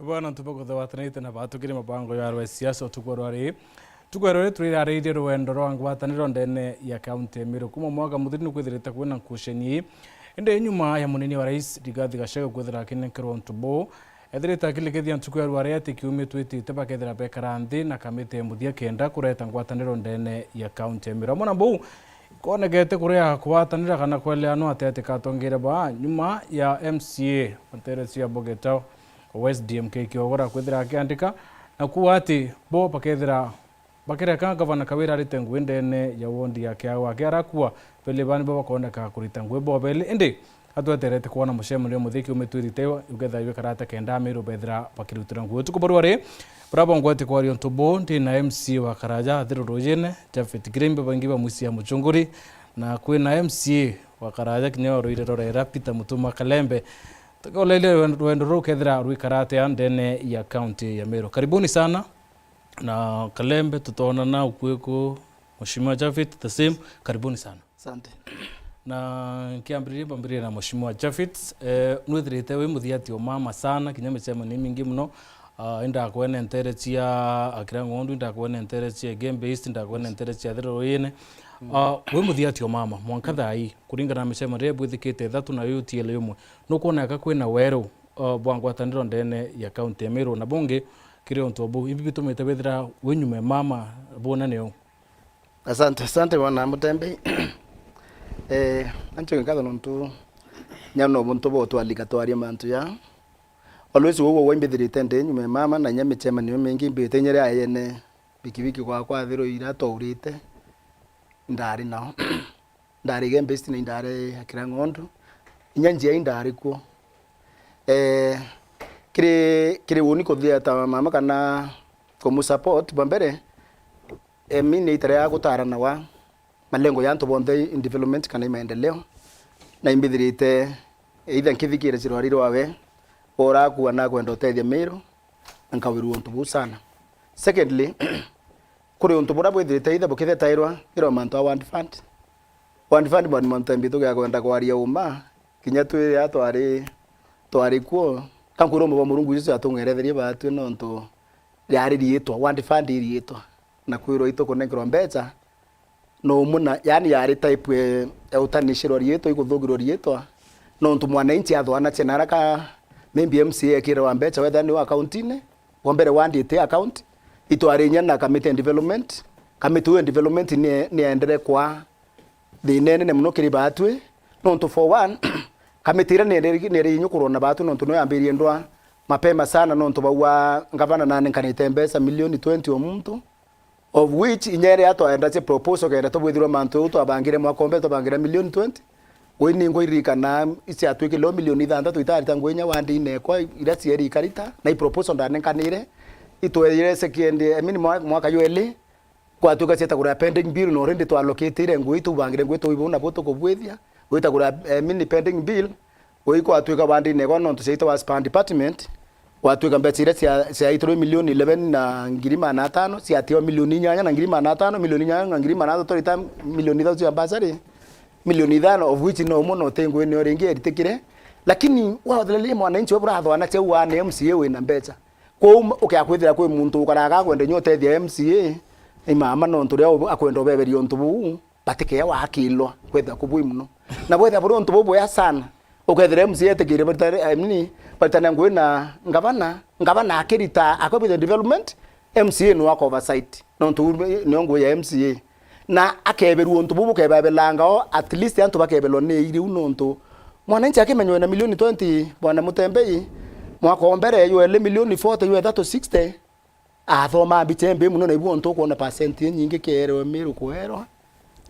Bwana tupoko thwatanite na batukire mabango ya rwa siasa tukwarwari tukwarore twirariire rwendo rwa ngwataniro ndene ya kaunti ya Meru kuma mwaka muthiri kwithirite kwina nkusheni inde nyuma ya munini wa rais Rigathi Gachagua kwithira kinekero ntubo ethirite akilikithia ntuku ya rwari ati kiumi twitite bakethira bekaranthi na kamite muthia kenda kureta ngwataniro ndene ya kaunti ya Meru mona bau konegete kuria kwatanira kana kweleano atete katongire ba nyuma ya MCA Onteresi ya Bogetao West DMK kiogora kwithira akiandika na kuwa ati bo bakethira bakireka gavana Kawira ritengu ndene ya wondi yake wake arakua pele bani bo bakoneka kurita ngwebo bele indi atweterete kuona mushemu ndio muthiki umetwirite ugetha iwe karata kenda Meru bethira bakirutira ngwe tukubarware brabo ngwati kwa rio ntubo ndi na MC wa Karaja thiru rujene Jafet Grimbe bangiba musi ya muchunguri na kwina MC wa Karaja kinyo roire rorera Peter Mutuma Kalembe tukolele wendo rukethira ruikarate ndene ya county ya Meru. Karibuni sana na Kalembe tutaona na ukweko Mheshimiwa Jafet the same, karibuni sana. Asante. Na kiambiri na Mheshimiwa Jafet nwithirite we muthiati o mama sana kinyame chema ni mingi muno inda kwene enterechia akira ngondu inda kwene enterechia game based inda kwene enterechia thero yene we muthiati o mama mwanka thai kuringana na mechema rebu thikite thatu na UTL yumwe no kuona aka kwena wero bwangwataniro ndene ya county ya Meru na bonge kirio ntobu ibi bitumete bethira wenyume mama bona neo. Asante wana mutembe ancho ngado nontu nyano muntu bo twalika twaria mantu ya always wo wembethirite ndenyume mama na nyame chema niyo mengi mbete nyere ayene bikibiki kwa thiro ira tourite ndari nao ndari game best ni ndari akira ngondu inyanjia indari ko kire woni ko thia ta mama kana komu support bambere mimi itare ya gutara na wa malengo yanto bonde in development kana maendeleo na imbithirite either nkithikire cirwariro wawe ora kuwa na kwenda uteithia Meru nkawiru ntubu sana. Secondly kuri ntubu rabo ithirite either bukithe tairwa iro manto wa one fund bani mantambi to ya kwenda kwaria uma kinya twiri ya twari kuo kankuro mo murungu icio atungeretherie batu no nto yari rietwa one fund rietwa na kwiro ito konekro mbecha no muna yani yari type utanishiro rieto ikuthugiro rietwa no ntu mwana inchi athwana chenara ka maybe MCA kira wa mbecha whether ni account ine wombere wandite account itwarinya na committee development ni endere kwa thinene ne muno kiri batwe no ntu for one kamitira nere nyukuro na batu no ntu no yambirie ndwa mapema sana no ntu bawa ngavana nane kanite mbesa milioni 20 o muntu of which inyere atwaenda che proposal kaenda to bwithirwa mantu to abangire mwakombe to bangira milioni 20 weni ngo irika na isi atwike lo milioni 6 itarita ngwenya wandi ne kwa ira cieri karita na i proposal ndane kanire itwere second mwaka yoeli kwa tuka cheta kura pending bill no rende to allocate ire ngwe to bangire ngwe to ibona boto ko bwethia wita kura mini pending bill oiko atwika wandi ne kwa no to seita wa span department watuika mbetire cia itoro milioni 11 na ngirima na 5 cia tio milioni 8 na ngirima na 5 milioni 8 na ngirima na 3 torita milioni 3 cia basari milioni 5 of which no muno tengo ni oringi eritikire lakini wathele mwananchi wabura thwana che wa na MCA we na mbecha ko ukiakwithira kwi muntu ukaraga kwende nyotethia MCA imama no nturia akwenda obeberio ntubu batike wa akilwa kwetha kubui muno na bwetha buru ntubu ya sana ukethira MCA tekire batana ngwena ngavana akirita akobitha development MCA no wako oversight no ntu nyongo ya MCA na akeberu ntu bubu kebabelanga at least antu bakebelo ne iri unonto mwananchi akimenywa na milioni 20 bwana Mutembei mwaka ombere yo ele milioni 40 yo that 60 athoma bitembe muno na ibu ntu kuona percent nyingi kero Meru kwero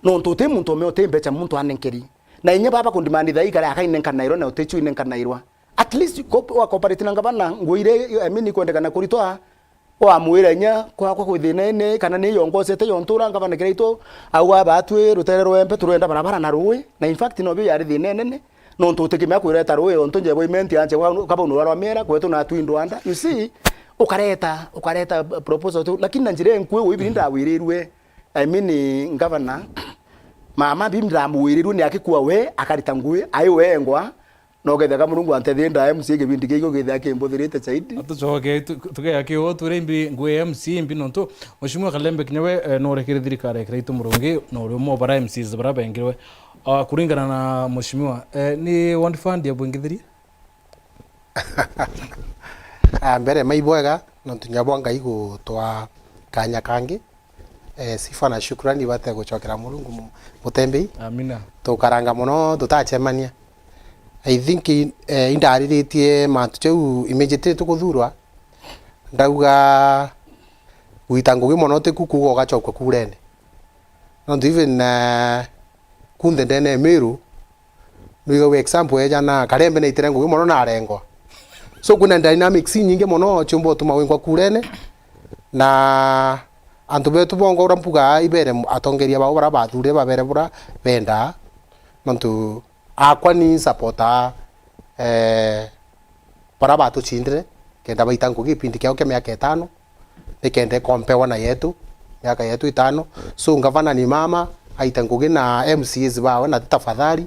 no ntu te muntu me otembe cha muntu anenkeri na inye baba kundimandi thai kare akainenka nairo na utechu inenka nairwa at least wa cooperative ngabana ngoire amini kwendekana kuritoa wa mwira nya kwa kwithinene kana ni yongosete yontura ngabana kireito au abatwe rutere rwempe turenda barabara na ruwe na in fact no bi yari thinene no ntutekimya kwireta ruwe onto nje boiment yanje kaba unurwa mera kwetu na twindwanda you see ukareta proposal tu lakini njire nkwe wibi ndawirirwe I mean ngabana mama bimra muwirirwe ni akikuwa we akarita ngwe ayo wengwa no getha kama Mungu antethenda MC kibindi kiko getha kimbuthirite zaidi atucoke tugeya kiyo turimbi ngwe MC mbi nonto Mheshimiwa Kalembe kinyawe no rekire thirikari kiraitu murungi no uri mo bara MCs bara bengirwe kuringana na Mheshimiwa ni want fund ya bwingithiria mbere maibwega no tunyabwanga igu twa kanya kangi sifa na shukrani bate guchokera Murungu Mutembei amina tukaranga muno tutachemania I think indariritie mantu cheu immediately tukuthurwa ndauga witangugi muno tikukugo gachokwa kurene not even kunthe ndene Meru nigo example eja na Kalembe na itirengugi muno na arengwa so kuna dynamics nyingi muno chumbo tuma wingwa kurene na antu betu bongo rampuga ibere atongeria bao bara bathure babere bura benda nontu akwa ni supporta para batu chindre kenda baitangu kipindi kyao kya miaka 5 nikende kompewa na yetu miaka yetu 5 so ngavana ni mama aitangugi na MCs bawe na tafadhali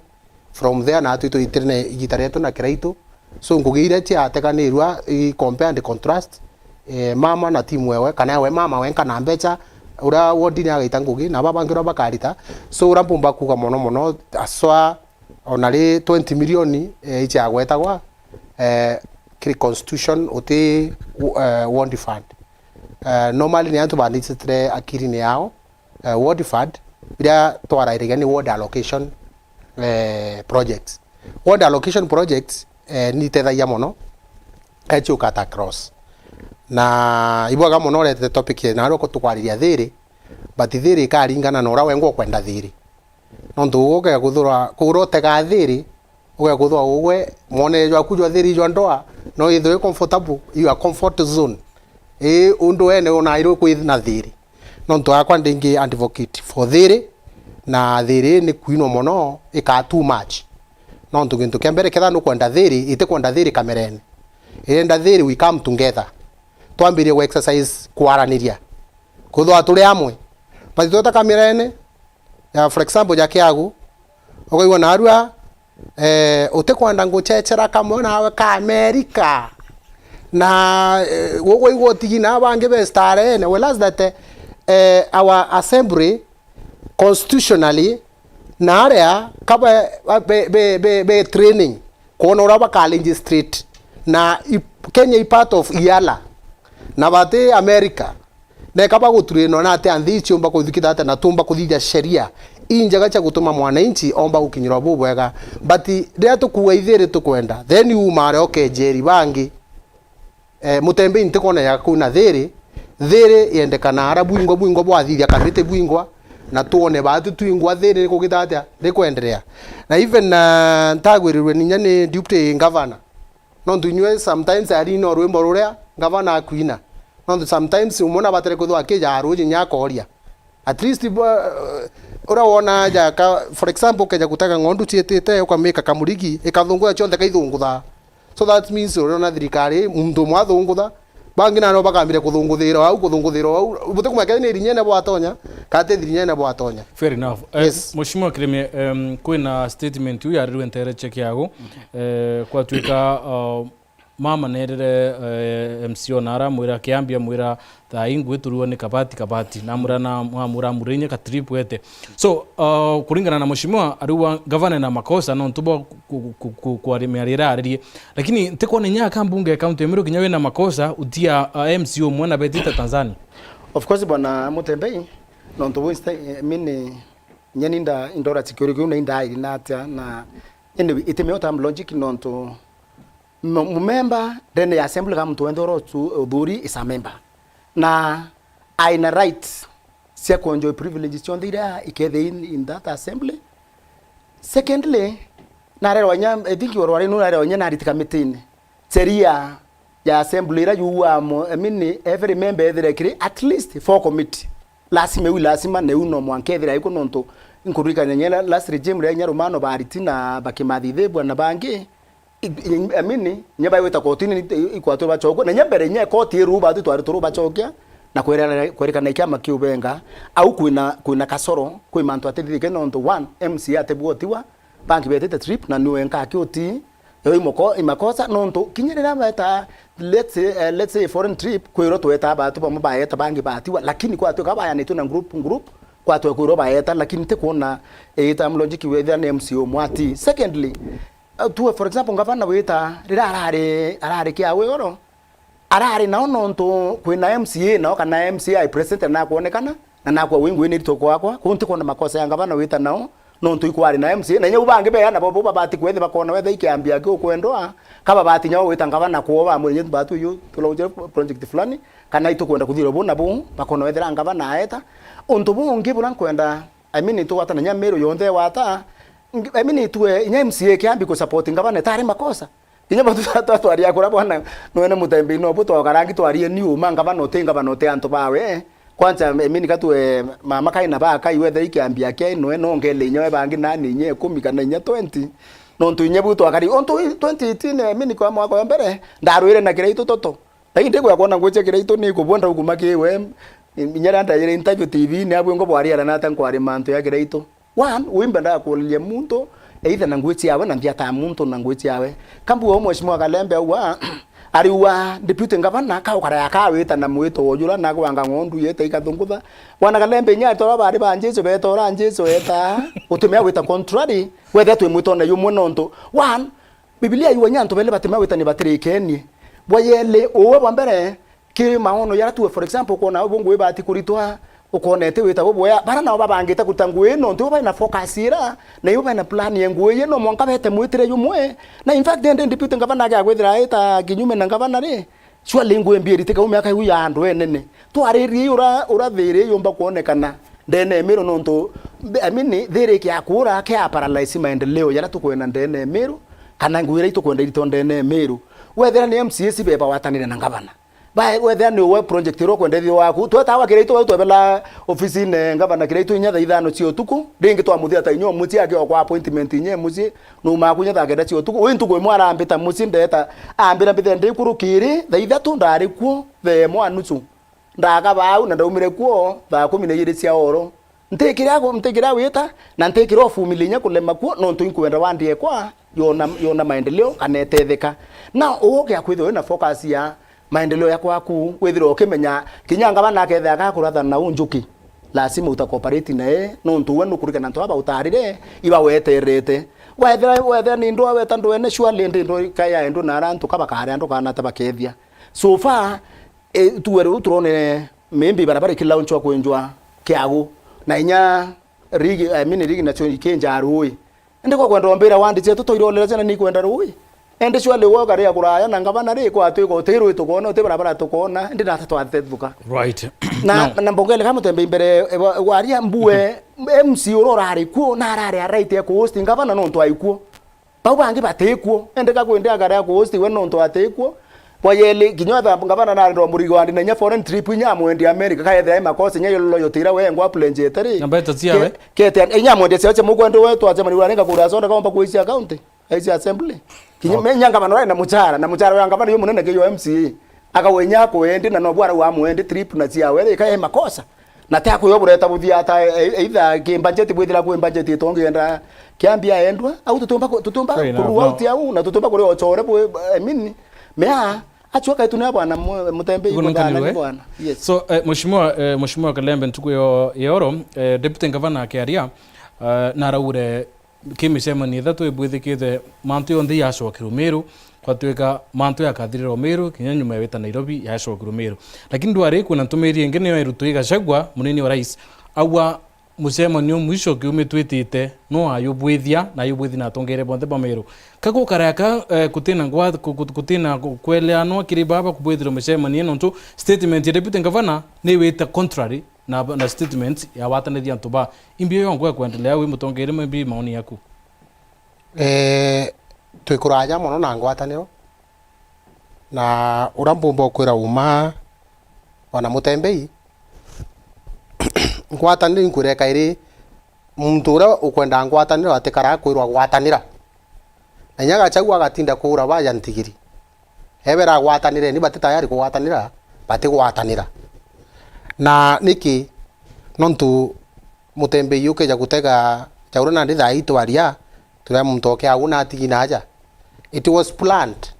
from there na tu itirne igitareto na kiraito so ngugire ti atekanirwa I compare and contrast mama na timu wewe kana we mama wenka na mbecha ura wodini agaitangugi na babangiro bakarita so urampumba kuga mono mono aswa onari 20 milioni ichi agwetagwa kiri constitution uti world fund normally ni antu banditire akiri ni yao world fund bila twarairiga ni world allocation projects world allocation projects ni tethaia mono echu kata cross na ibwaga mono rete topic na roko tukwariria thiri but thiri karingana na ura wengo kwenda thiri nondu uge guthura kurotega thiri uge guthura ugwe mone jwa kujwa thiri jwa ndoa no ithwe comfortable you are comfort zone undu ene ona iro kwithina thiri nondu akwa ndingi advocate for thiri na thiri ni kuino mono ika too much nondu gintu kembere ketha no kwenda thiri ite kwenda thiri kamerene enda thiri we come together twambirie ku exercise kwaraniria kuthwa turi amwe but tota kamerene ya for example ya kiagu ogoiwa na arua utekwanda nguchechera kamwe nawe ka America na wogoiwa tigina bange be starene well as that our assembly constitutionally na area kaba be training kono uraba college street na Kenya is part of Iala na bate America na kaba guturino na ate anthi chumba kuthikita ate na tumba kuthija sheria injaga cha gutuma mwananchi omba gukinyira bubwega but ria tukuwa ithiri tukwenda then you mare okay jeri bangi Mutembei ntikona ya kuna thiri yendekana ara bwingo bwathithia kanite bwingwa na tuone batu tuingwa thiri kugitatia rikuendelea na even ntagwirirwe ninya ni deputy governor no ndunywe sometimes ari no rwimbo ruria governor akuina no sometimes umona batere kuthwa kija aruji nyakoria at least ura wona ja for example keja kutaka ngondu chietete ukameka kamurigi ikathungua chonde kaithungutha so that means urona thirikari mundu mwathungutha bangi na no bakambire kuthunguthira au bute kumaka ni rinyene bwatonya kate rinyene bwatonya fair enough yes. Mheshimiwa Kireme kwina statement yu yarirwe ntere check yago kwa twika mama nerere MCO nara mwira kiambia mwira ta ingwe turuo ni kabati na mura murenye ka trip wete so kuringana na Mheshimiwa ariwa governor na makosa no ntubo kwa rimerira ari lakini ntekone nya kambunge county Meru kinyawe na makosa utia MCO mwana betita Tanzania of course bwana Mutembei no ntubo mini nyaninda indora security una inda inata na anyway itemeota logic no ntu member then the assembly come to endoro to Buri is a member na aina right sia ko enjoy privileges chondira ikethe in that assembly secondly na rero wanya I think you were no rero wanya na ritika meeting seria ya assembly ra yuwa mo I mean every member there at least 4 committee lasima ne uno mwankethira iko nonto inkurika nyela last regime ya nyarumano baritina bakimathithe bwana bangi I mean nyaba weta kotini ikwatu bachoko na nyabere nye koti ruba tu twari turuba chokia na kwerekana ikiama kiubenga au kuina kasoro kwi mantu atethike no nto one MC atebuotiwa banki betete trip na niwe nka kioti yo imakosa nonto kinyerera beta let's say foreign trip kwiro tweta batu pa mabayeta bangi batiwa lakini kwa tuka baya ni tuna group kwa tu kwiro bayeta lakini te kuona eta mlogic whether na MCO mwati. Secondly tu for example ngavana weta rira arare kia wero arare na nonto kwina MCA na kana MCI president na kuonekana na kwa wingu ni toko wakwa kunti kuna makosa ya ngavana weta nao nonto ikwari na MCA na nyu bangi be na bobo babati kwethe bakona wethe ikiambia ke kwendwa kaba bati nyawo weta ngavana kuoba mwenye batu yu tuloje project fulani kana ito kwenda kuthiro bona bu bakona wethe ngavana aeta onto bungi buran kwenda I mean itu wata na Meru yonde wata I mean itu nya MCA kiambi ku support ngavana tari makosa inya batu twari yakura bwana noene mutembe no buto karangi twari ni uma ngavana te anto bawe kwanza mimi katue mama kaina ba kai wethe ikiambia ke no ngele nyoe bangi nani nye 10 kana nya 20 nontu nye buto akari onto 2018 mimi kwa mwaka wa mbere ndarwire na kireito toto lakini ndiko kuona ngoche kireito ni kubonda hukumake we nyara ndayire interview TV ni abwe ngo bwari ara nata nkwari manto ya kireito one wimba nda kulie muntu either na ngwiti yawe na ndiata muntu na ngwiti yawe kambu wo mheshimiwa Kalembe wa ariwa deputy governor ka ukara yakawita na mwito wojura na kwanga ngondu yete ikathungutha wana Kalembe nya tora bari banjezo betora njezo eta utumia wita contrary wethe twi mwito na yumwe nonto one Biblia yuwanya nto bele batima wita ni batirikeni boyele owe bambere ki maono yara tu for example kona ubungu we bati kuritwa ukonete wita boya bara na babangita kutangwe no nto na focus ira na yuba na plan yenguwe yeno monka bete mwitire yumwe na in fact then deputy governor ga gwethira eta kinyume na governor ri chwa lingwe mbiri tika umya kai uya ndo enene to ariri ura thire yomba kuonekana ndene Meru nonto I mean thire ki akura ke paralyze maendeleo yara tukwena ndene Meru kana ngwira itukwenda ito ndene Meru wethera ni MCA beba watanire na governor ba whether ni we project ro kwendethio waku twetawa kireito twebela office ne ngabana kireito nya thaithano cio tuku ringi twamuthia ta inyo muti ake kwa appointment nye muci no makunya thagenda cio tuku wintu kwe mwara ambita muci ndeta ambira mbithe ndi kurukiri thaithatu ndari kuo the mwanucu ndaga bau na ndaumire kuo tha 12 cia oro ntikira wita na ntikira ofumilinya kulema kuo no ntu inkwenda wandie kwa yona maendeleo kanetetheka na uge akwitho na focus ya maendeleo yako aku wethiro ukimenya kinyanga bana kethe akakuratha na unjuki lazima utakoperate nae no ntuwe nukurikana ntu aba utarire iba weterete wethera ni ndo weta ndo ene surely ndo kaya ndo na rantu kabakare ndo kana tabakethia so far tuweru turone membi barabara kila unchwa kwenjwa kiagu na inya rigi rigi na choni kenja rui ndiko kwenda ombera wandi chetu toirolera chana ni kwenda rui ende shwale wo gari akuraya na ngabana ri kwa twiko tiru tukona te barabara tukona ndi na tatu atethuka right na mbongele kama tembe imbere waria mbue MC urora ari kuo na arare araite ku host ngabana no nto aikuo pau bangi batekuo ende ka kwende gari ku host we no nto atekuo boyele kinyotha ngabana na ndo murigo andi na nya foreign trip nya mwendi America ka yethe makosa nya yolo yotira we ngwa plenje tari na beto tiawe kete nya mwendi cia mugwendo we twaje mani uranenga kurasonda kama kuisi account ezi assembly kinyumenya ngabana na muchara wa ngabana yo munene ke yo MCA akawenya ko endi na no bwana wa mwendi trip na cia we ka makosa na ta ko yo bureta buthia ta either ke budget bwithira ko budget tonge enda kiambia endwa au tutumba kuruwa utia na tutumba kuri ochore I mean mea achwa kaitu na bwana mutembe bwana bwana yes so mheshimiwa Kalembe ntuku yoro deputy governor akiaria na raure kimisema ni thatu ibwithikite mantu yonthe yacokirwo Meru kwatuika mantu yakathiriro Meru kinya nyuma weta Nairobi yacokirwo Meru lakini ndwari kuna ntumirie ngene yo irutu igacagwa munini wa rais awa mucemanio mwisho kiumitwitite no ayubwithia na ayubwithi na tongere bonthe ba Meru kako karaka kutina kweleano kiri baba kubwithiro mucemanio nontu statement ya deputy governor ni wita contrary na statement ya watanithia ntuba imbio yongo kwendelea wi mutongere mbi maoni yaku twikuraja mono na ngwataniro na urambumba kwira uma wana mutembei ngwataniro inkureka iri muntu ura ukwenda ngwataniro atikara kwirwa gwatanira na nyaga chagwa gatinda kura baya ntigiri hebera gwatanire ni batita yari gwatanira bati gwatanira na niki nontu mutembe yuke ja gutega chaurana ndi thaitu aria tuya mtoke aguna atigina aja It was planned.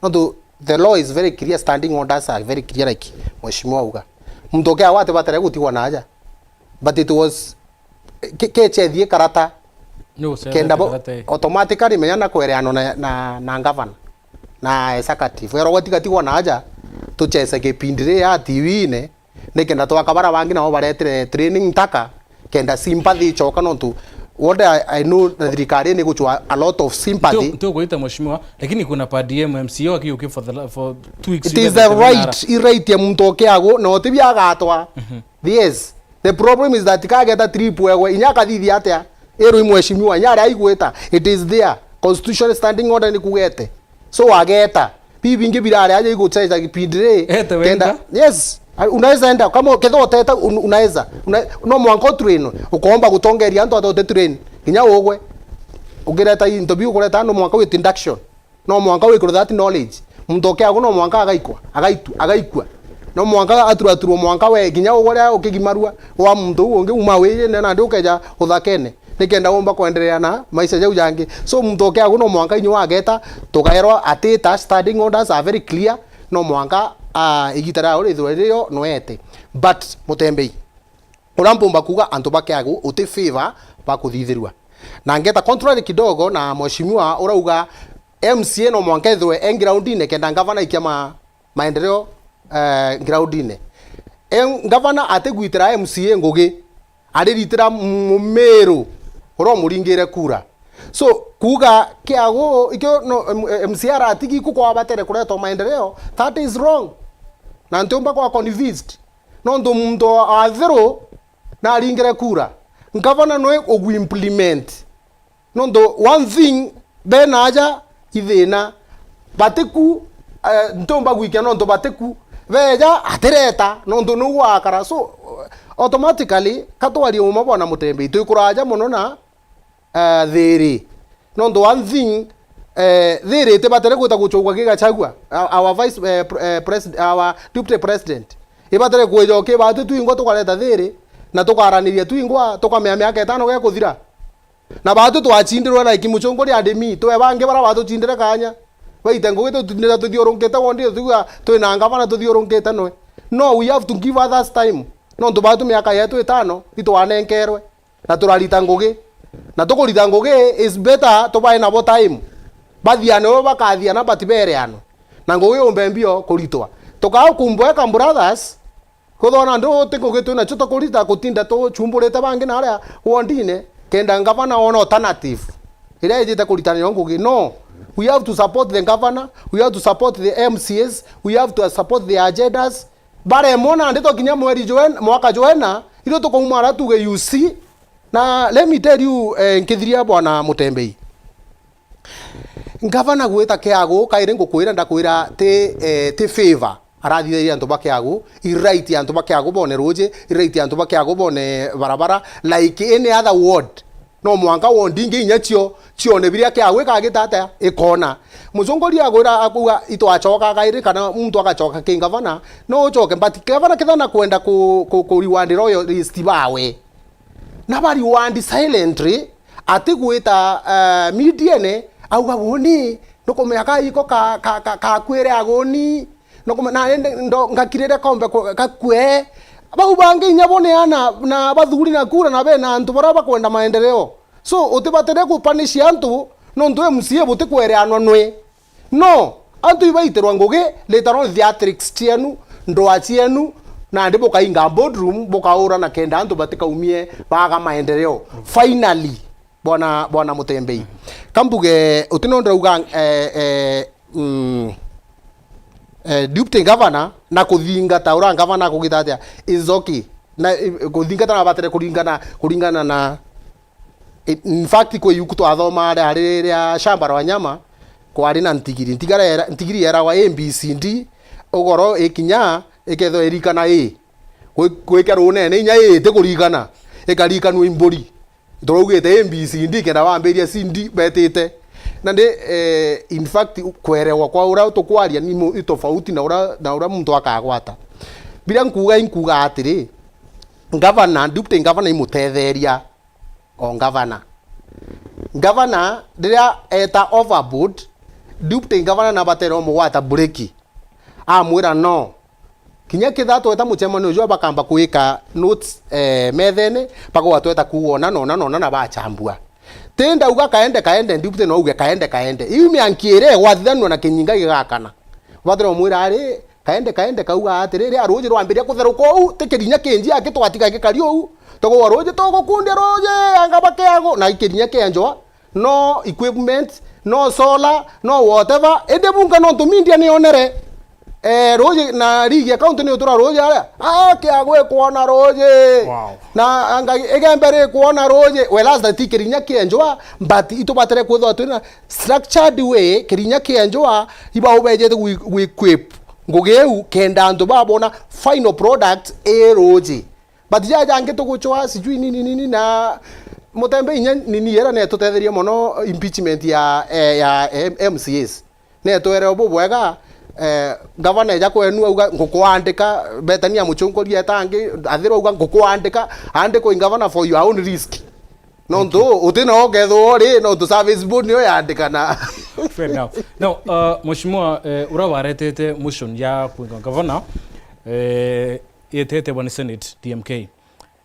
No, the law is very clear, standing orders are very clear, like mheshimiwa uga mtokea wate batare gutiwa naja, but it was kechethie karata no kenda automatically menyana kwereano na governor na executive ero gatigatigwa naja tuchese kipindire ya TV ne kenda twakabara bangi nao baretere training taka kenda sympathy choka no tu what I know na thirikari ni guchwa a lot of sympathy to goita mheshimiwa, lakini kuna pa DM MCO akiuke for 2 weeks. It is the right ya mtoke ago no tibia gatwa. Yes, the problem is that kageta trip wewe inyaka thithi atia ero mheshimiwa nyara aigweta, it is there constitutional standing order ni kugete so ageta bibi ngi birare aje igucheja kipindire kenda. Yes, unaweza enda kama ketho teta unaweza no mwanko train ukomba gutongeria antu atote train kinya ogwe ugireta interview kureta no mwanka with induction no mwanka with that knowledge mtoke ago no mwanka agaikwa no mwanka aturu mwanka we kinya ogore ukigimarua wa muntu ungi uma we na ndi ukeja uthakene nikenda omba kuendelea na maisha yao yangi so mtoke ago no mwanka inyu ageta tukaerwa atita standing orders are very clear no mwanka igitara uri thwerio noete but Mutembei urampumba kuga antu bakiagu uti favor bakuthithirwa na ngeta contrary kidogo na mheshimiwa urauga MCA no mwanka ithwe ground ine kenda governor ikia maendeleo ground ine governor ategwitira MCA ngugi ariritira Meru uro muringire kura so kuga kiago ikyo no MCA atigi kukwa batere kureto maendeleo, that is wrong na ntomba kwa convinced no ndo muntu athero na aringire kura governor no ogu implement no ndo one thing benaja ithina batiku ntomba gwikia no ndo batiku veja atereta no ndo no wakara so automatically katwari uma bona Mutembei tukuraja muno na thiri no ndo one thing thiri te batere guta guchugwa gigachagwa our vice president our deputy president ibatere kujo ke batu tuingo tukareta thiri na tukaraniria tuingwa tukamea miaka 5 ge kuthira na batu twachindirwa na ikimuchongori ademi twe bange bara batu chindire kanya baitengo gitu tunira tuthiorongete wondi tuga twina ngavana tuthiorongete no we have to give others time no ndo batu miaka yetu 5 itwanenkerwe na turarita ngugi na tukurita ngugi is better tubae na bo time bathiane bo bakathiana batibereano na ngugi umbembio kuritwa tukao kumbweka brothers kuthona ndo tikugi twina chuto kurita kutinda to chumburete bangi na aria wondine kenda ngavana ona alternative ira ijite kuritana ngugi no. We have to support the governor, we have to support the MCAs, we have to support the agendas. Bare mona ndito kinya mwaka joena ilo to kumara tuge UC na let me tell you nkithiria bwana Mutembei governor gwita kiago kaire ngukwira ndakwira te favor arathithiria antu bakiago i right antu bakiago bone roje i right antu bakiago bone barabara like any other ward no mwanka wondi ngi nyachio chione biria kiago kagitata ikona muzongori agora akuga ito achoka kaire kana muntu akachoka king governor no choke but governor kithana kwenda ku reward royal list bawe na bari wandi silently atigwita media ne auga woni no komeka iko ka kwere agoni no kome na ndo ngakirere kombe kakwe bau bangi nyabone ana na bathuri na kura na bena antu baraba kwenda maendeleo so utibatere ku punish antu no ndo MCA bote kwere ano nwe no antu ibaitirwa ngugi later on theatrics tienu ndo achienu na ndipo kainga boardroom bokaura na kenda antu batika umie baga maendeleo finally bwana Mutembei kambuge utinondra uga deputy governor na kuthinga taura governor kugitatia is okay na kuthinga ta batere kuringana na in fact ko yukuto athoma ari ya shamba wa nyama ko ari na ntigiri era wa MBCD ogoro ikinya iketho erikana gwikera unene inya te kurigana ikarikanwo imburi ndorugite MBCD kenda wambiria CD betite na ndi in fact kwerewa kwa ura tukwaria ni tofauti na ura muntu akagwata bila nkuga atiri governor deputy governor imutetheria o governor diria eta overboard deputy governor na batero mugwata breki amwira no kinya kithatu eta muchemano ujo bakamba kuika notes methene pako watweta kuona nona na bachambua tenda uga kaende deputy no uga kaende imi ankiere wathanwa na kinyinga gigakana watero mwira ari kaende kauga atiriri aroje rwambiria kutheruka u tikirinya kinji ake twatiga gikari u togo aroje togo kunde roje anga bakeago na ikirinya kenjwa no equipment no solar no whatever ende bunga no tumindia ni onere roje na rigi account ni utura roje kiagwe kuona roje wow. na anga egembere kuona roje welas da tikirinya kenjwa but itubatere kwetho twina structured way kirinya kenjwa iba ubeje we equip ngogeu kenda andu babona final product roje but jaja nge tuguchwa sijui nini na mutembe inya nini era ne tutetheria mono impeachment ya MCAs ne twere obubwega governor eja kwenu auga ngukwandika betania muchungoria tangi athiro auga ngukwandika andiko governor for your own risk no ndo utina ogetho ri no to service board ni oyandikana fair enough no mheshimiwa urawaretete motion ya kuinga governor yetete bwana senate DMK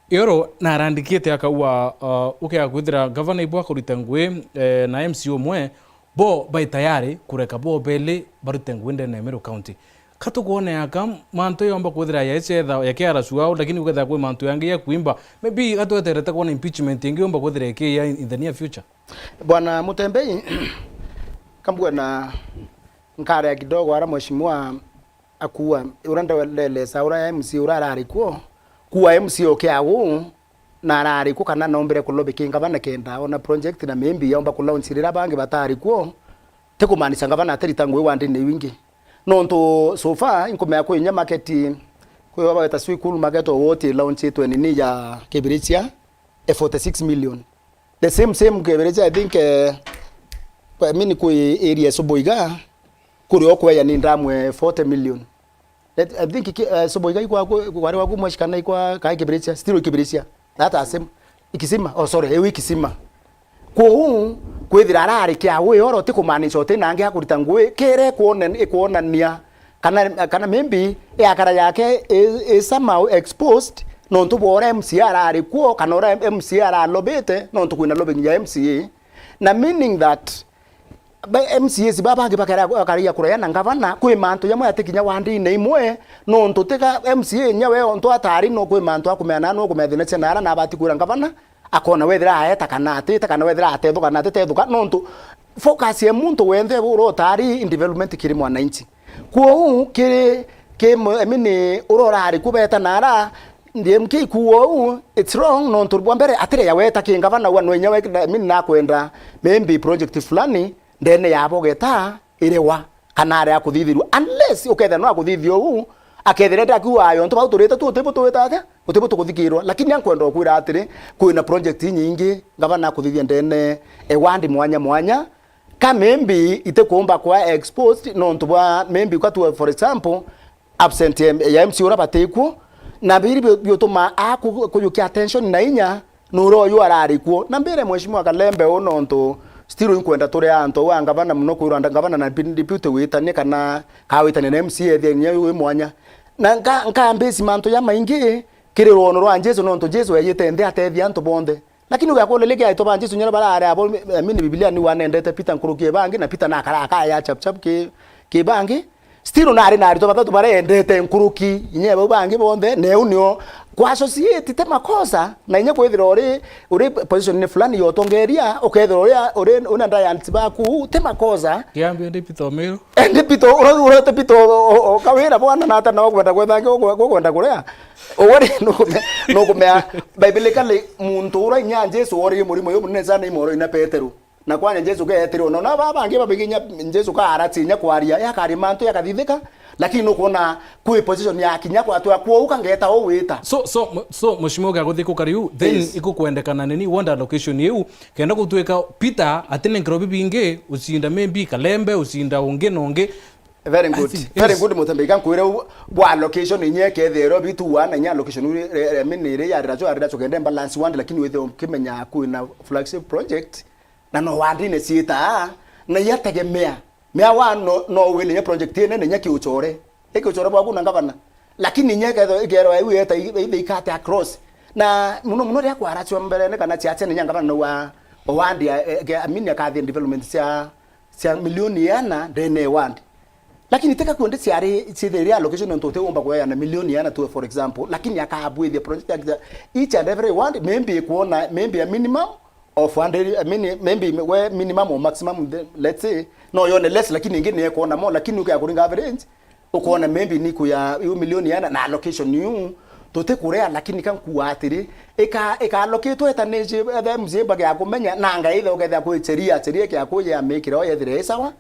yoro narandikite akaua ukea kwithira governor ibwa kurita ngwe na MCO mwe bo bai tayari kureka bo bele barute ngwende na Meru County katukuone aka manto yomba kwithira yechetha yakiara suao lakini uketha kwe manto yangi ya kuimba maybe atweterete kuona impeachment ingi yomba kwithira ya in the near future. Bwana Mutembei kambwa na nkare kidogo ara mheshimiwa akuwa uranda lele saura MC urarari kuwa MC okiagu na arari ku kana nombere kulobe kinga bana kenda ona project na membi yomba kulaunchirira bangi batari ku tekumanisa ngabana ateritangwe wandi ne wingi nonto so far inkomea ko nya market ko baba taswi cool market wote launch it ni ya Kibiritia 46 million the same Kibiritia I think mini ko area Soboiga kuri okwe ni ndamwe 40 million I think Soboiga iko kwari wagu mwashikana iko kai Kibiritia still Kibiritia that asem ikisima ikisima ko kwithira arari kia we oro tikumanisha ote nange akurita ngwe kere kuonania kana maybe akara yake is somehow exposed no ntubora MCR ari kuo kana ora MCR lobete no ntukwina lobing ya MCA na meaning that by MCA sibaba ngibakara akaria kurayana ngavana kwe manto yamwe atekinya wandi ne imwe no ntuteka MCA nyawe onto atari no kwe manto akumena no kumethine chenara na abati kura ngavana akona wethira aeta kana atete kana wethira atetho kana atethethuka nontu focus ya muntu wenthe buro tari in development kiri mwananchi kuo kiri urora ari kubeta nara DMK kuo it's wrong nontu bwambere atire ya weta kingavana wano nyawe na kwenda maybe project fulani ndene yabo geta irewa kana ari akuthithiru unless uketha no akuthithio akethereta kuayo ntu bauturite tu tebo tuwetate utebo tukuthikirwa lakini ankwenda kwira atiri kuina project nyingi ngavana kuthithia ndene wandi mwanya ka maybe ite kuomba kwa exposed no ntu bwa maybe kwa tu for example absent ya MC ura bateku na biri biotuma akuyukia attention na inya nuro yu arari kuo na mbere mheshimiwa Kalembe ono ntu still inkwenda turi anto wa ngavana muno kwiranda ngavana na deputy witane kana kawitane na MCA thenya we mwanya na nka mbesi manto ya maingi kiriro ono rwa Jesu no nto Jesu yete nde atethia nto bonde lakini uyakole leke aito ba Jesu nyara bara ari abo mini Biblia ni wanendete Peter nkurukie bangi na Peter na kara ya chap ke bangi still na ari na ari to batatu bare endete nkuruki nyebe bangi bonde ne unio kwa associate te makosa na inye kwethira uri position ni fulani yotongeria ukethira uri una giants baku te makosa kiambi ndipito Meru ndipito ura ndipito kawira bwana na hata na kwenda kwenda kurea owari no kumea biblically muntu ura nya Jesu ori muri moyo muneza na imoro ina Petero na kwanya Jesu ke etero no na baba ngiba biginya Jesu ka aratinya kwaria yakari manto yakathithika lakini nukuona kwi position ya kinya kwa tu akwo ukangeta o wita so mheshimiwa gaguthi ku kariu then yes. Ikukwendekana nini wonder location yu kenda gutweka Peter atene ngrobi binge usinda maybe Kalembe usinda unge nonge very good Mutembe kankwire bwa location inye kethero bitu wana nya location minire ya racho kende balance wand lakini wethe kimenya ku na flagship project na no wandi ne sita na yategemea mea wa no wele project ene ne nyaki uchore eke uchore bwa kuna ngavana lakini nyeke gero ewe eta ikate across na muno ria kwa ratio mbere ne kana chiache ne nyangavana no wa wandi amini akathi development cia milioni yana ndene wandi lakini teka kuende ciari citheria allocation on tote umba kwa yana milioni yana to for example lakini akaabwe the project each and every one maybe kuona maybe a minimum of 100 maybe where minimum or maximum let's say no yone less lakini ingine kuona more lakini ukakuringa average ukoona maybe niku ya milioni yana na allocation new tote kurea lakini kan kuatiri eka allocate etaneje mzimba ya kumenya nanga itho getha kwicheria kya kuya mekira yethire sawa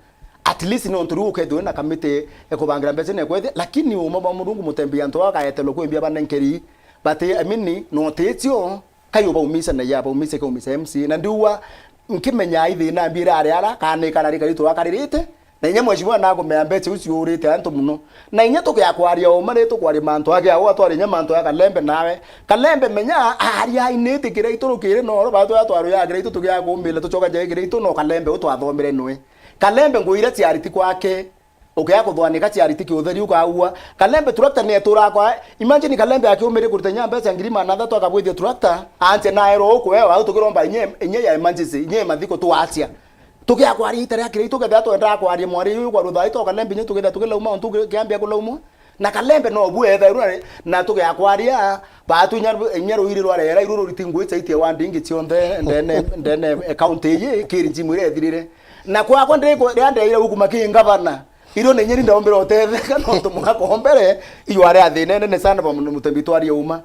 at least no nturu ukethwe na kamite ekubangira mbese ne kwethe lakini umama murungu mutembia nto akaetelo kwembia banenkeri but I mean no tetio kayo baumisa na yaba umise ka umise MC na ndiwa nkimenya ithi na mbira ariara kana kana rito akaririte na inya mweshimwa nako meambeche ucio urite antu muno na inya tukya kwaria umare tukwari manto age awo atwari nya manto ya kalembe nawe kalembe menya aria inete kire iturukire no ro bato atwaro ya kire tukya kumbile tucoka je kire no kalembe utwathomire nwe kalembe nguire ciariti kwake ukya kuthwanika ciariti ki utheri ukaua kalembe tractor ne turakwa imagine kalembe akiumire kurite nya mbeca ngirima na thato akabwithio tractor anje naero ukwewa utukiromba inye ya emergency inye mathiko tuacia tukia kwari itare akire tuketha twenda kwari mwari yu kwa rutha ito kalembe nyu tuketha tukela uma ontu kiambia kula uma na kalembe no bue etha na tukia kwaria batu nyaru iri rware era iruru ritingwitsa itie wandingi cionthe ndene account ye kirinji mwire ethirire na kwa ndiko riande ire huku makingavana iro ne nyeri ndaombera othethe kana ntu mugakombere iyo ari athine ne sana pa mutembi twari uma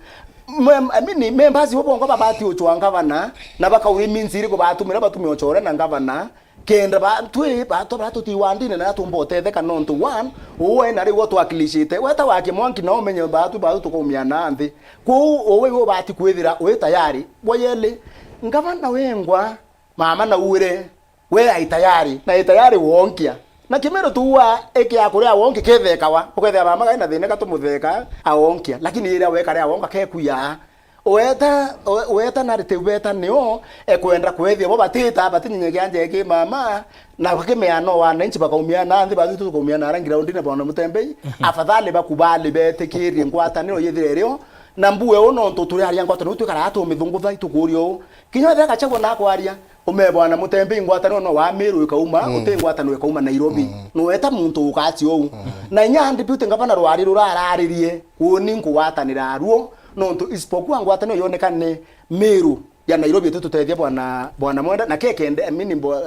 amini members wo bongo babati ochwanga bana na bakauri minziri ko batumira batumio chore na ngavana kenda batu tiwandine na tumbo othethe kana ntu one uwe na riwo twakilishite weta wake mwanki na umenye batu tukomia nanthi ku uwe wo bati kwithira we tayari boyele ngavana wengwa mama na ure we ai tayari wonkia na kimero tuwa eke akuria wonke kethekawa ukethea mama gaina thine katumutheka awonkia lakini ira weka ria wonka kekuya weta na rite weta nio ekwenda kwethia bo batita batinye kyanje ke mama na bakemeano wana inchi bakaumia na nthi batu tukumia na rangira undine bona mutembei afadhali bakubali betekirie ngwataniro yithirerio na mbuwe ono ntuturi aria ngwataniro twikara atu mithungutha itukurio kinyo theka chagwo na kwaria umebwana mutembe ngwataniro no wa Meru ikauma utengwataniro ikauma Nairobi no weta muntu ukati ou na inya deputy ngavana rwari rurararirie woni ngwatanira aruo no ntu isipokuwa ngwataniro yonekane Meru ya Nairobi tututethia bwana mwenda na kekende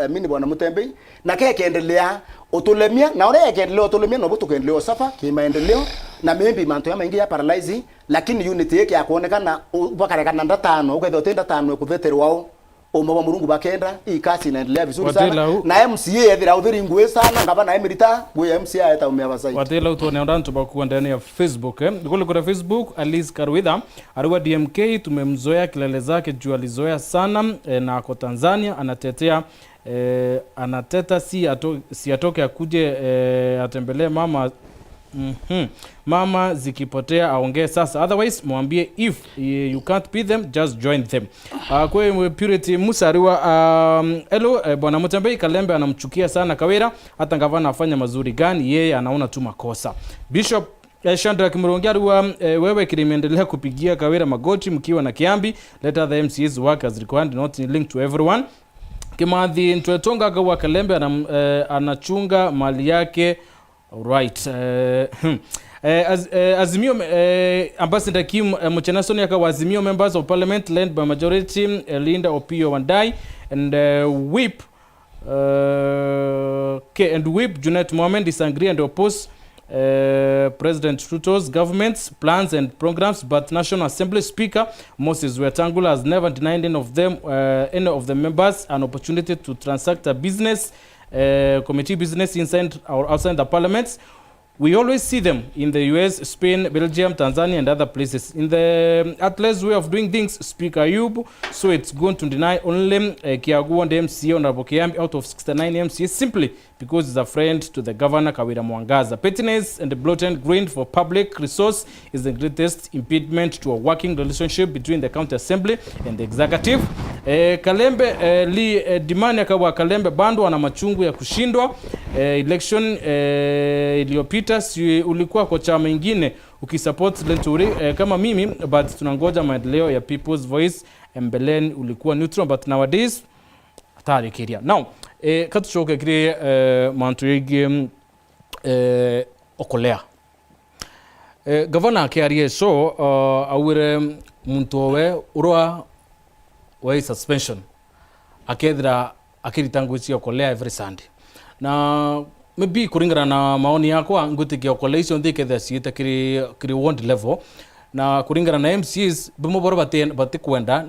mini bwana mutembe na kekendelea utulemia na ore kekendelea utulemia no butukendelea safa kimaendeleo na maybe manto ya maingi ya paralyze lakini unity yake ya kuonekana bakarekana ndatano uketho tenda tano kutheterwao umama murungu bakenda ikasi inaendelea vizuri sana na MCA ethira uthiri ngwe sana ngava na emirita gwe MCA eta umya basai watela utone ondanto bakuwa ndani ya Facebook kule kwa Facebook Alice Karwitha ariwa DMK tumemzoea kilele zake juu alizoea sana na kwa Tanzania anatetea anateta si atoke akuje atembelee mama mama zikipotea aongee sasa otherwise mwambie if you can't beat them just join them kwa Purity Musariwa hello bwana Mutembei Kalembe anamchukia sana Kawira hata ngavana afanya mazuri gani yeye anaona tu makosa Bishop Shandra Kimurongariwa wewe kilimeendelea kupigia Kawira magoti mkiwa na Kiambi let the MCs work as required not linked to everyone Kimathi Ntwetonga kwa Kalembe anachunga mali yake. Right. Azimio Ambassador Kim Muchenasoni yaka Azimio members of parliament led by majority Linda Opio Wandai and whip Junet Mohamed disagree and oppose President Ruto's government's plans and programs, but National Assembly Speaker Moses Wetangula has never denied any of the members an opportunity to transact a business committee business inside or outside the parliaments. We always see them in the US, Spain, Belgium, Tanzania and other places. In the Atlas way of doing things, Speaker Ayub, so it's going to deny only Kiagu and the MCA on Rabokiambi out of 69 MCAs simply because he's a friend to the governor Kawira Mwangaza. Pettiness and the blatant greed for public resource is the greatest impediment to a working relationship between the county assembly and the executive. Kalembe Dimani akawa Kalembe bando ana machungu ya kushindwa. election iliyopita ulikuwa kwa chama ingine ukisupport Lenturi kama mimi, but tunangoja maendeleo ya People's Voice. Mbeleni ulikuwa neutral, but nowadays atari kiria. Now katuchoke kiri mantu yegi okolea governor kiarie so awire muntowe urwa wa suspension akedra akiritanguchi okolea every Sunday. Na maybe kuringana na maoni yako ngutiki okolea icio ndiketha ciita kiri ward level, na kuringana na MCs bimoboro bate kwenda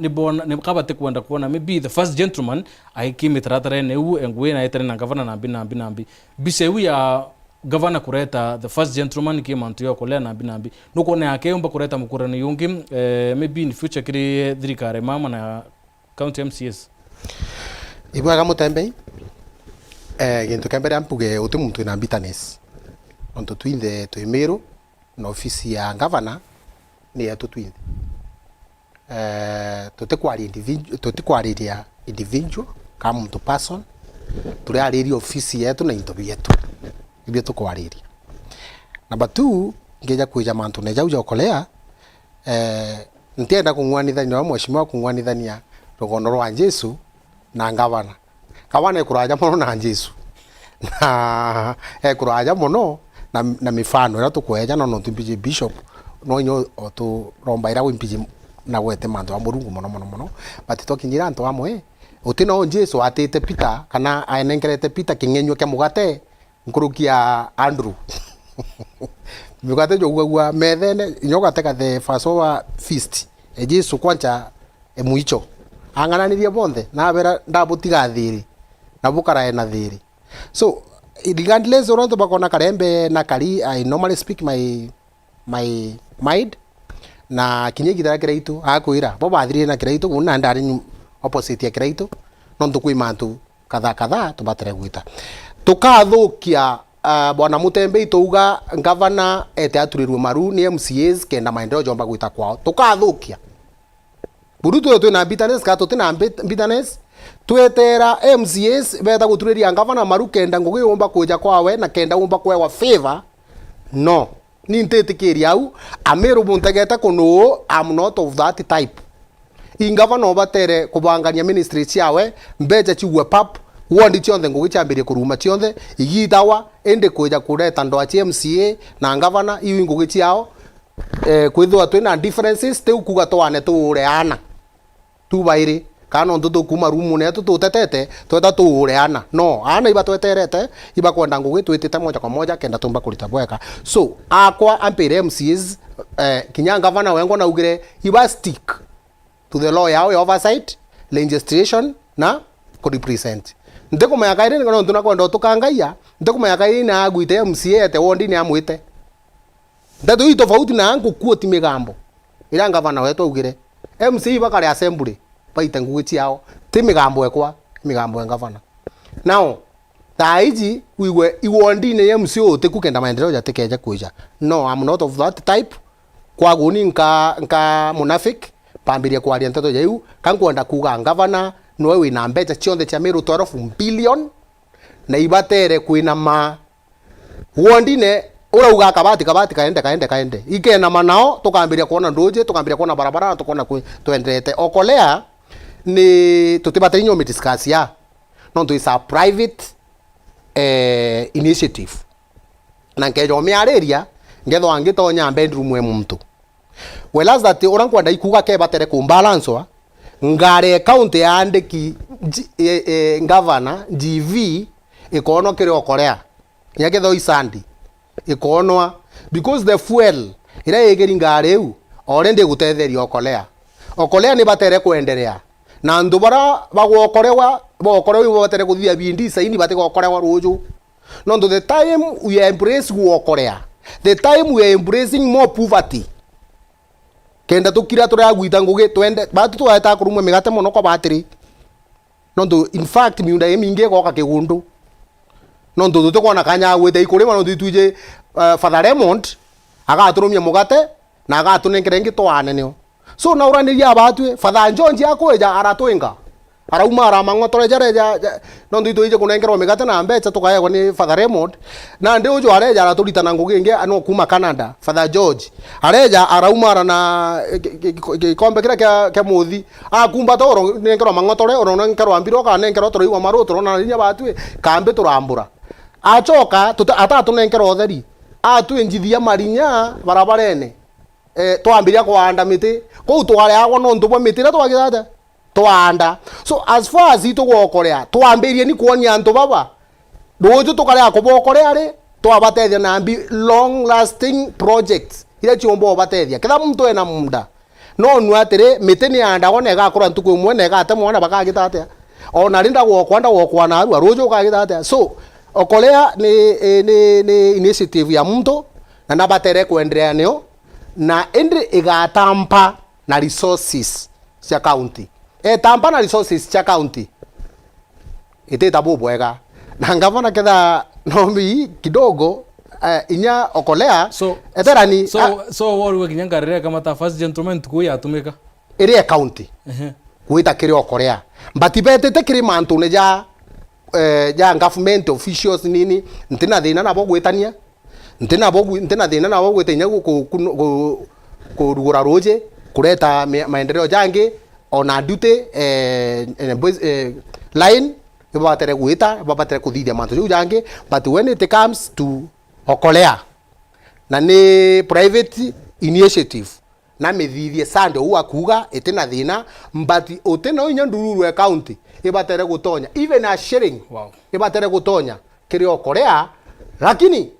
ni kabate kwenda kuona maybe the first gentleman aikimi taratare neu engwe na etare na governor nambi bisewu ya governor kureta the first gentleman ki mantu yokolea nambi nuko ne yake umba kureta mukurani yungi maybe in future kiri thirikare mama na county MCs ibwaga mutembe gintu kembere ampuge uti muntu na bitterness onto twinde Meru na ofisi ya governor ni ya tutwinde tutikwariria individual kama mtu person turiariria ofisi yetu na into yetu ibyo tukwariria. Number 2 ngeja kuja mantu neja ujokolea ntienda kungwanithania wa mheshimiwa kungwanithania rugono rwa Jesu na ngavana kawana kuraja mono na Jesu na kuraja mono na mifano ira tukweja no tumpije bishop no nyo otu rombaira wimpije na gwete mantu wa Murungu mono but tokinyira antu amwe utino Jesu atete Peter kana ainengerete Peter kingenyo kya mugate nkurukia Andrew mugate jogwa methene nyogate the Passover feast Jesu kwanza muicho angananirie bonthe na bera ndabutiga thiri na bukara na thiri. So regardless oronto bakona karembe na kari, I normally speak my mind na kinyegi dara kiraitu akwira bo bathiri na kiraitu una ndari opposite ya kiraitu nondo kwi mantu kadha tubatere gwita tukathukia bwana mutembe ituga governor ete aturirwe maru ni MCAs kenda maendeleo jomba gwita kwao tukathukia burutu tu na bitterness ka tutina bitterness twetera MCAs beta guturiria governor maru kenda ngugi umba kuja kwawe na kenda umba kwewa favor no ni ntetikiria au Ameru muntegeta kuno I'm not of that type. Ingavana obatere kubangania ministry ciawe mbeje chiwe pap wondi cionthe ngugi ciambirie kuruma cionthe igitawa ende kuja kureta ndo achi MCA na ngavana iwi ngugi ciao kwithwa twina differences teu kuga twane tureana tu bairi kana ndutu kuma rumu ne tutetete tweta tureana no ana iba tweterete iba kwenda ngugi twitite moja kwa moja kenda tumba kulita bweka. So akwa ampere MCs kinya ngavana wengo na ugire iba stick to the law yao ya oversight legislation na ko represent ndeko mayakaire ngono tunakwenda tukangaia ndeko mayakaire na agwite MCA ete wondi ni amwite ndatu ito tofauti na angu kuoti migambo ira ngavana wetu ugire MCA bakare assembly baita ngugi ciao ti migambo ekwa migambo ya ngavana now taiji wiwe iwondi ne MCA ote kukenda maendeleo ya tekeja kuja no I'm not of that type kwa guni nka munafik pambiria kwa nteto yeu kankwenda kuga ngavana nowe wina mbecha cionthe cia Meru 12 billion na ibatere kwina ma wondine urauga kabati kaende ikena manao tukambiria kuona ndoje tukambiria kuona barabara tukona tuendelete okolea ni tutibate nyo discuss ya no to is a private initiative na ngejo miareria ngetho angitonya bedroom we muntu whereas that orankwenda ikuga ke batere ku balance ngare account ya andiki governor GV ikono kire okorea nyagetho isandi ikono because the fuel ira yegeri ngare u already gutetheria okolea ni batere kuendelea na ndubara bagokorewa batere kuthia bindi saini bate gokorewa ruju no the time we embrace guokorea the time we are embracing more poverty kenda tukira turagwita ngugi twende batu twata kurumwe migate mono ko batiri nondo in fact miunda yeminge goka kigundu nondo tutukona kanya gwite ikurima no tuje Father Raymond agaturumia mugate na agatunengere ngi twane nio so na uraniria abatu Father Njonji akweja aratwenga arauma aramang'otore jareja no ndito ije kunengerwo migate na mbeca tukayegwo ni Father Raymond na ndi ujo areja araturitana ngugi ingi ano kuma Canada Father George areja arauma na gikombe kira kya muthi akumba toro nengerwo mang'otore oro nengerwo ambiro ka nengerwo toro iwa maru toro na nya batwe kambe turambura acoka atatu nengerwo theri atwenjithia marinya barabarene twambiria kwanda miti kou twareagwo no ntubwa miti na twagithate twanda so as far as itugokorea twambirie ni kuonia antu baba ruju tukaria kubokorea ri twabatethia na long lasting projects ira chiombo batethia kila mtu ena munda no nu atiri miti ni andagwo na igakura ntuku imwe na igatemwo na bakagitate ona rinda gwokwa na aru ruju ukagitate so okolea ni initiative ya mtu na nabatere kuendelea nio na ende igatampa na resources cia county tampa na resources cia county iteta bubwega na ngavana ketha nombi kidogo inya okolea so eterani so waru kinya ngarire kama ta first gentleman tuku yatumika ire county kuita kiri okolea batibetete kiri mantu ne ja government officials nini ntina thina nabo gwitania ntina thina nabo gwitanya kurugura roje kureta maendeleo jangi ona duty line babatere gwita babatere kuthithia mantu ju jangi but when it comes to okolea na ni private initiative na mithithie sande uwa kuga itina thina but utena inya ndururu e county ibatere gutonya even a sharing ibatere gutonya kiri okolea lakini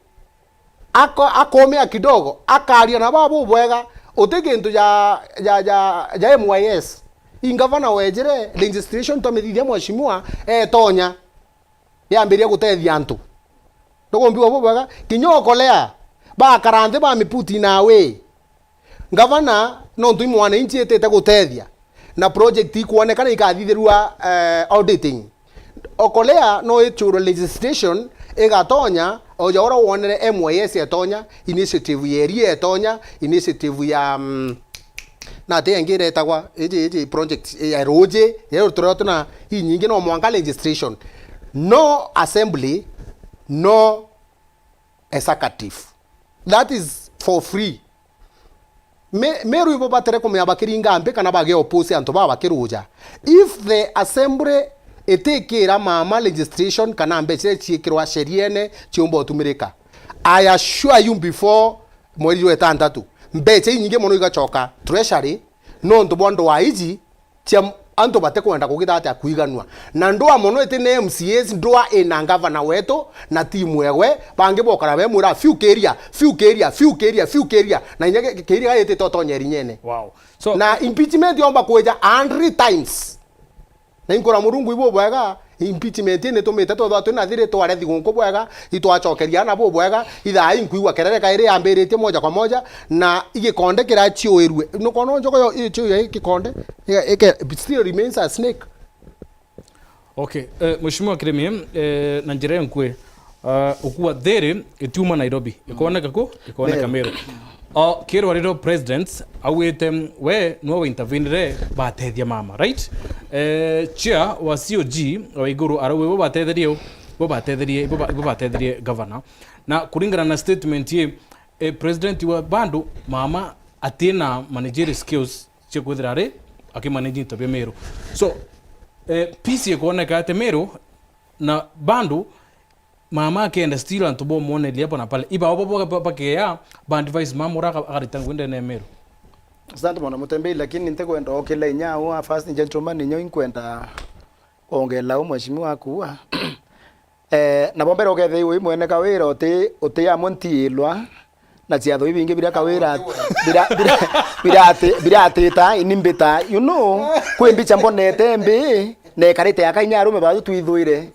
akomea kidogo akaria na babu bwega utekintu ya MYS ingavana wejere legislation tomithithia mwashimua tonya yambiria gutethia antu ndogombiwa bwega kinyokolea ba karanthe ba miputi nawe ngavana no ntu mwana inchi etete gutethia na project ikuonekana ikathithirua auditing okolea no ichuro legislation igatonya oja ora wonere MYS etonya initiative yeria etonya initiative ya na te ngire etagwa eje project ya roje yero toroto na hii nyingi no mwanga legislation no assembly no executive that is for free Meru ibo batere kumya bakiringa mbe kana bage opose anto baba kiruja if the assembly etekera mama legislation kana mbe chikirwa sheriene chiombo tumirika I assure you before mwezi wa 6 mbeche nyinge mono igachoka treasury no ndo bondo wa iji tia anto bate kwenda kugita ati kuiganwa na ndoa mono etene MCAs ndoa ina governor weto na timu ewe bange bokara be mura few keria na nyege keria yete totonyeri nyene wow so na impeachment yomba kueja 100 times na inkora murungu ibo bwega impeachment ne tumete to thatu na thire tware thigunko bwega itwachokeria na bo bwega itha inkuigwa kerere kaire ambirite moja kwa moja na igikonde kira chioirwe no kono njoko yo chio igikonde ike still remains a snake. Okay, mheshimiwa Kiremie na njira yankwe ukuwa there etiuma Nairobi ikuoneka ikuoneka Meru kero wariro presidents awete we no intervenire batethia mama right chair wa COG wa iguru arawe bo batetherie governor na kuringana na statement ye president wa bandu mama atina managerial skills chekwithirare akimanage tabia Meru so PC kuoneka ate Meru na bandu mama kenda still antubo mone liapo na pale iba obo pakea band vice mamura akaritangwende na Meru. Asante mwana Mutembei, lakini nitakwenda okela inyao first gentleman inyo inkwenda ongela mheshimiwa kuwa na bombera okethe iwe mwene kawira ote amontilwa na ciatho ibingi bira kawira bira atita inimbita you know kwembicha mbonete mbi ne karite yakainya arume ba twithuire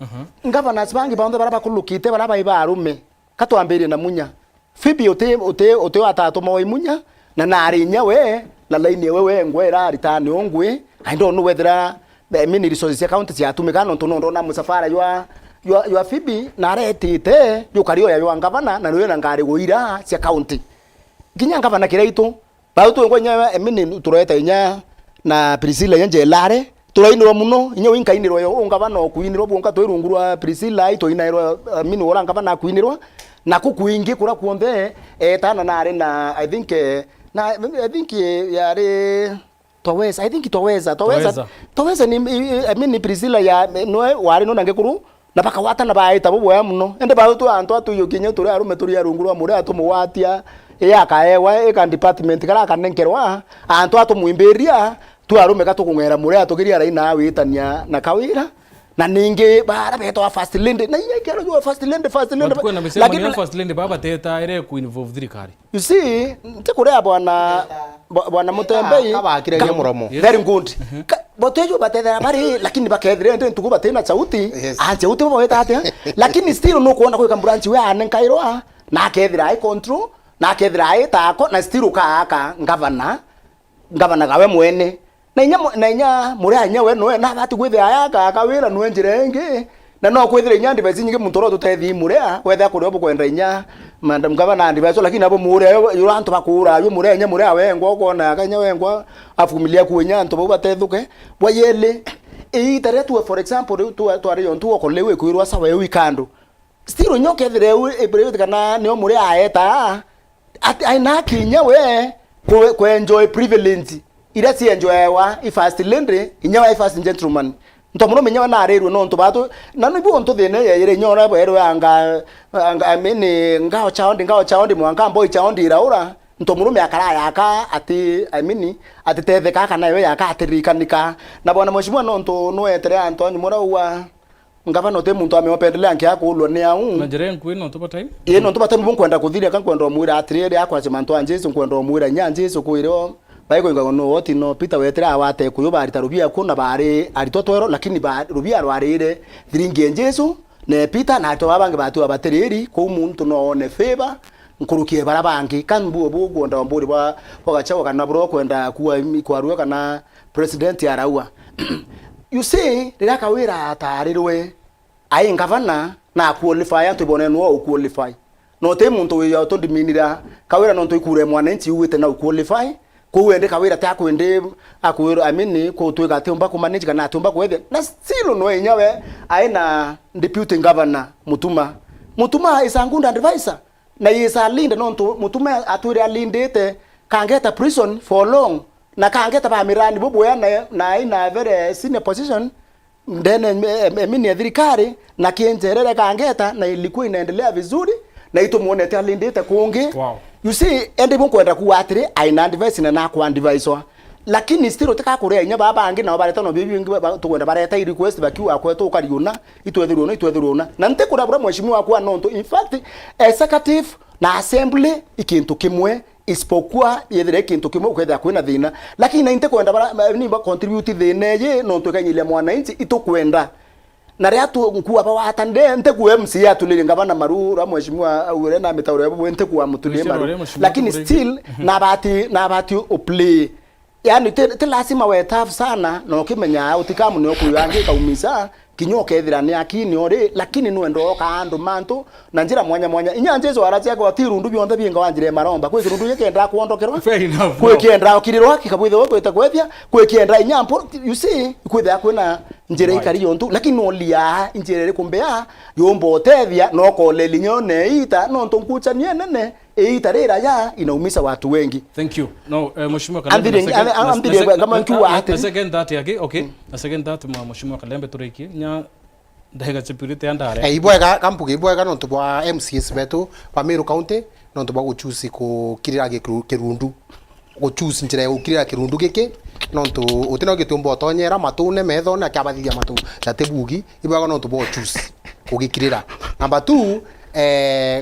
ngavana sibangi baonde baraba kulukite baraba ibarume katwambirie na munya fibi ote atatu moy munya na narinya we na line wewe ngwera ritani ongwe I don't know whether the mini resources account cia tumika no tono na musafara ywa fibi na retite yukario ya ngavana na niwe ngari guira cia account ginya ngavana kiraitu ba tu ngwenya mini tureta inya na Priscilla yenje lare turainirwo muno inyo winkainirwo yo ungavana okuinirwo bunka twirungurwa Priscilla itoinairwo mini ora ngavana akuinirwa na kukuingi kura kuonde tana na ari na I think yari Toweza I think Toweza ni I mean Priscilla ya noe wari no nangekuru na baka wata na baita bo boya muno ende ba tu anto atu yokinyo turi arume turi arungurwa muri atumuwatia akaewa eka department kara kanenkerwa anto atumuimberia tu arume gatukungera muri atugiria raina witania na kawira na ninge bara beto wa first lady na yeye kero jo first lady lakini first lady baba teta ire ku involve thirikari you see ntekure bwana Mutembei kabakire muromo very good botejo batethera bari lakini bakethire ende ntugo batena sauti sauti bo weta ate lakini still no kuona kwa branch we anenkairwa na akethira ai control na akethira ai tako na still kaaka ngavana gawe mwene na inya muri anya we no na bati gwithira aya kawira no njirenge na no kwithira inya ndibezi nyingi mutoro tutethi muri wetha kuri obo kwenda inya madam gavana ndibazo lakini abo muri yo antu bakura yo muri anya muri awengo kona akanya wengo afumilia kunya antu bo batethuke bwayele itare tu for example tu ari on tu okolewe kuirwa sawa yo ikando still nyoke thire e kana ne muri aeta aina kinya we ku enjoy privilege ira si enjoy wa first lady inya wa first gentleman ntomuno menya na areru no ntobatu nanu bi onto thene yere nyora bero anga amini ngao chaondi mwanga boy chaondi iraura ntomuno me akara yaka ati amini ati teve kaka nayo yaka atirikanika na bwana mheshimiwa no nto no etere Antonio mora wa ngava no te muntu ameopendelea nkia kulwo ni au na jere nkwino no toba time no toba time bunkwenda kuthira kan kwenda mwira atirere akwa chimanto anjesu kwenda mwira nyanjesu kuiro baiko ngono oti no Peter wetera awate kuyuba rubia kuna bare aritotwero lakini ba rubia rwarire thiringi njesu ne Peter na to abange batu abatereri ko muntu no ne favor nkurukie barabangi kan buo gwonda mburi bwa gachawa kana bro kwenda kwa ruo kana president araua you see rira kawira atarirwe ai ngavana na qualify antu bone no qualify no te muntu we to diminira kawira no to ikure mwananchi uwete na qualify ko wende kawira ta kwende akwiro amini ko twega temba ku manage kana temba ko wethe na still no enyawe aina deputy governor mutuma isangunda advisor na yesa linde no mutuma aturi alindete kangeta prison for long na kangeta ba mirani boboya na ina very senior position then amini thirikari na kienjerere kangeta na ilikuwa inaendelea vizuri na ito muone te alindete kungi you see ende bonkwenda kuwatire aina advice na kwa advisor lakini still takakurea nya baba angi na bareta no bibi ngi tukwenda bareta i request bakiwa kwa to ukariona itwethirona na nte kurabura mheshimiwa kwa nonto in fact executive na assembly ikintu kimwe isipokuwa yethire kintu kimwe kwenda kwina thina lakini na nte kwenda ni ba contribute thina ye nonto kanyilia mwananchi itukwenda na riatu nkuwa ba watande nte ku MC atulile ngabana marura mheshimiwa ure na mitauro yabo nte ku amutulie maru lakini still na bati play yani te lazima we tough sana no kimenya utikamu ni okuyange kaumisa kinyoka ethira ni akini ori lakini no endo ka andu mantu na njira mwanya inyanje zo aratia kwa tirundu bionde binga wanjire maromba kwe kirundu yekenda kuondokerwa kwe kienda okiriro kikabwithe wokweta kwethia kwe kienda inyampo you see kwetha kwena njira ikari yontu lakini no lia njira ri kumbea yombo tethia no kole linyone ita no ntonkucha nene itarira ya inaumisa watu wengi. Thank you. No, mheshimiwa Kalembe. Kama nkiwa ate. Na second that yake, okay. Na second that mheshimiwa Kalembe tureki nya ndahega chipirite andare. Ibwega kampuge ibwega no tubwa MCS betu pa Meru County no tubwa guchusi ko kirira kirundu. Guchusi njira ya ukirira kirundu giki no tu utino gitumbo tonyera matune metho na kabathia matu. Tatebugi ibwega no tubwa chusi ugikirira. Number 2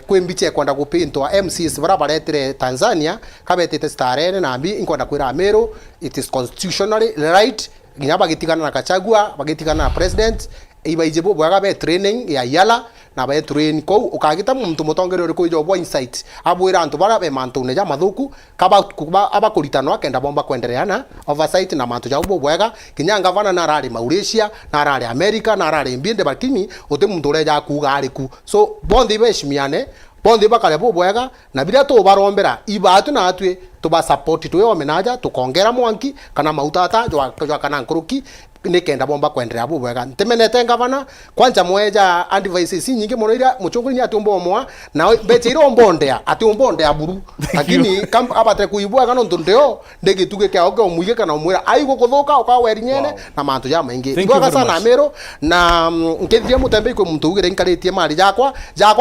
kwimbiche kwenda kupintwa MCs barabaretire Tanzania kabetete starene nambi inkwenda kwira Meru it is constitutionally right nginya bagitigana na Kachagua bagitigana na president ibaijebo bwaga be training ya yala na ba train ko ukagita muntu mutongere uri kujo bo insight abwira antu barabe mantu ne jamathuku kaba abakuritano akenda bomba kwendereana oversight na mantu jabo bwaga kinya ngavana na rari Mauritius na rari America na rari mbinde batini ote muntu reja kuga ariku so bondi beshimiane bondi bakale bo bwaga na bila to barombera ibatu na atwe tuba support tuwe omenaja tukongera mwanki kana mautata jwa kana nkuruki ni kenda bomba kwendelea bubwega ntemenete ngavana kwanja mweja advices nyingi muno ira muchunguri ni atumbo omwa na beche iro ombondea atumbondea buru lakini kam abate kuibwa kana ndondeo ndegituge kya oge omwige kana omwira aigo kuthuka ukaweri nyene na mantu ya maingi ibwaga sana Meru na nkethia mutembe ko muntu ugire nkaritie mari jakwa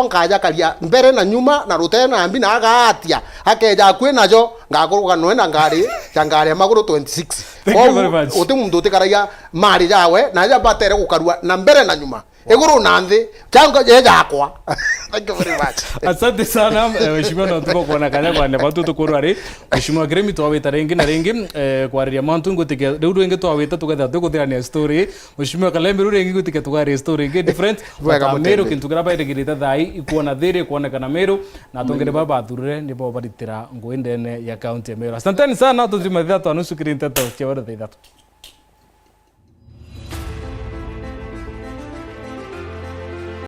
nkaja karia mbere na nyuma na rute na mbi na agatia akeja kwe najo ngakuruga noena ngari maguru 26 ote muntu utikaragia mari jawe na ja batere gukarua na mbere na nyuma iguru na nthi chango je jakwa. Thank you very much. Asante sana mheshimiwa na tuko kuona kanya kwa ne batu tukuru ari mheshimiwa Gremi twawita ringi na ringi kwariria mantu ngutike riu ringi twawita tugetha tuguthirania story mheshimiwa Kalembe riu ringi ngutike tugaria story ngi different Meru kintu gira bairigirite thai ikuona thiri kuonekana Meru na tungire baba thurire ni bo baritira ngui ndene ya county ya Meru. Asanteni sana tuzimathia twanusu kirinte to kia wera thithatu.